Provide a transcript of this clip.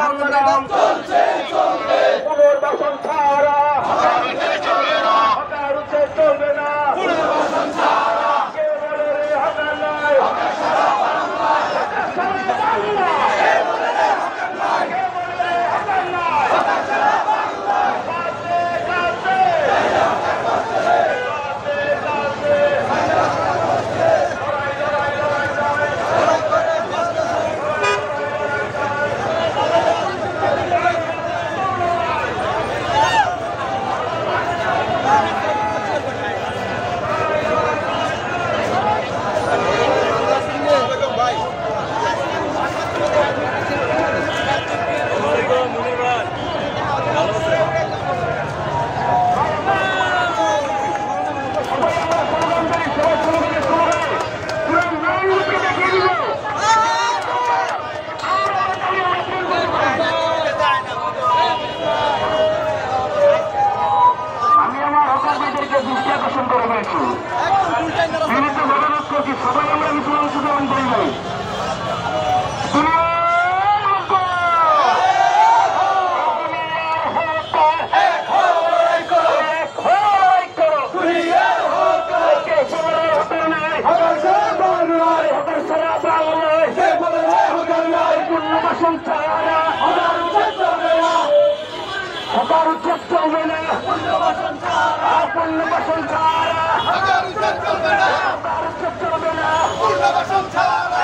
সংগ্রাম চলছে চলবে, পুনর্বাসন ছাড়া হকার উঠে চলবে না, পুনর্বাসন ছাড়া কে বলে রে হকার নাই, হকার সারা বাংলায়, হকার সারা বাংলায়, কে বলে রে হকার নাই, কে বলে রে হকার নাই, হকার সারা বাংলায়, কাঁদতে কাঁদতে হকার করছে, কাঁদতে কাঁদতে হকার করছে, লড়াই লড়াই লড়াই লড়াই দৃষ্টি আকর্ষণ করে পেয়েছি। বিরুদ্ধে ঘটনা করছি, সবাই আমরা কিছু অংশগ্রহণ করি নাই। হকার উচ্ছেদ চলবে না, পুনর্বাসন ছাড়া, পুনর্বাসন ছাড়া হকার উচ্ছেদ চলবে না, হকার উচ্ছেদ চলবে না, পুনর্বাসন ছাড়া।